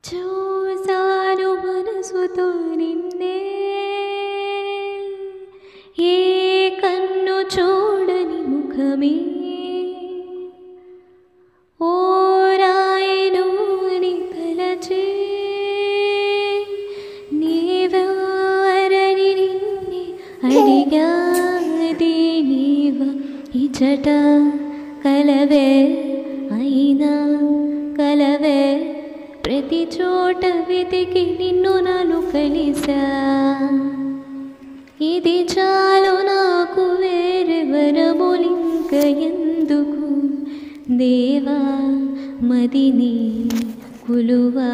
చూసాను మనసుతో నిన్నే, ఏ కన్ను చూడని ముఖమే ఓరాయను అని తలచే, నీవెవరని నిన్నే అడిగాది నీవా ఇచట కలవే అయినా కలవే, ప్రతి చోట వెతికి నిన్ను నన్ను కలిసా, ఇది చాలు నాకు వేరే వరములింక ఎందుకు దేవా మదిని కులువా,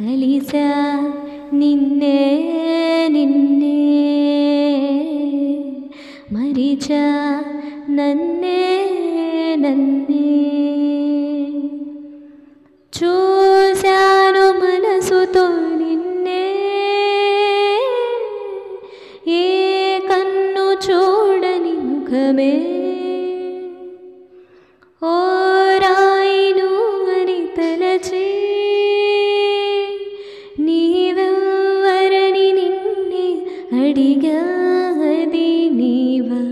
కలిసా నిన్నే నిన్నే మరిచా నన్నే నన్నే. చూశాను మనసుతో నిన్నే, ఏ కన్ను చూడని ముఖమే ఓరాయిను అని తలచే, నీవెవ్వరని నిన్నే అడిగాది నీవా.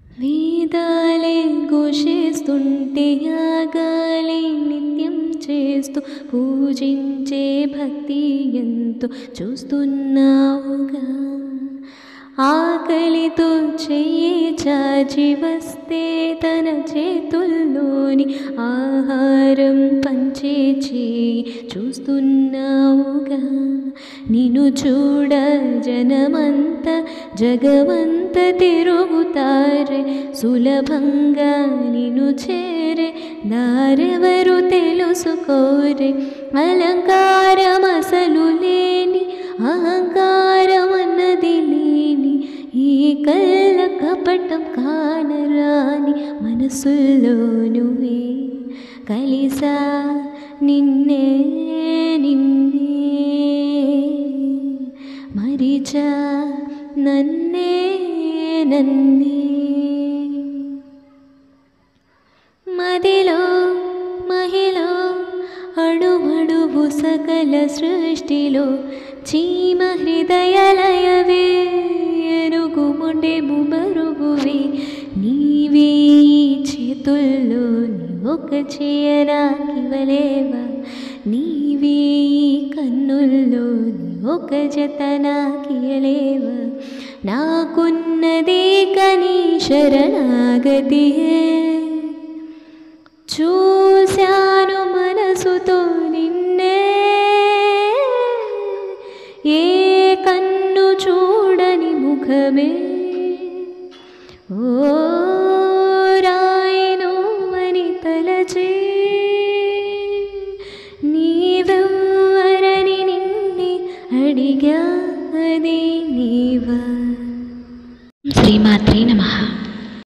వేదాలే ఘోషిస్తుంటే యాగాలే నిత్యం చేస్తూ పూజించే భక్తి ఎంతో చూస్తున్నావుగా, ఆకలితో చెయ్యి చాచి వస్తే తన చేతుల్లోని ఆహారం పంచే చేయి చూస్తున్నావుగా, నిన్ను చూడ జనమంత జగమంత తిరుగుతారే, సులభంగా నిన్ను చేరే దారెవరు తెలుసుకోరే, అలంకారం అసలు లేని అహంకారం అన్నది లేని, ఈ కళ్ళ కపటం కానరాని మనసుల్లో నువ్వే కలిసా నిన్నే నిన్నే మరిచా నన్నే నన్నే. మదిలో మహిళ అణువణువు సకల సృష్టిలో చీమ హృదయలయవే, ఎరుగుముండెము బరువువే, నీవే చేతుల్లో ఒక చేయనాకివలేవా, నీవే కన్నుల్లో ఒక జత నాకియలేవా, నాకున్నదే కనీ శరణాగతియే. చూశాను మనసుతో నిన్నే, ఏ కన్ను చూడని ముఖమే ఓరాయిను అని తలచే, నీవెవ్వరని నిన్నే అడిగాది నీవా. శ్రీమాత్రే నమః.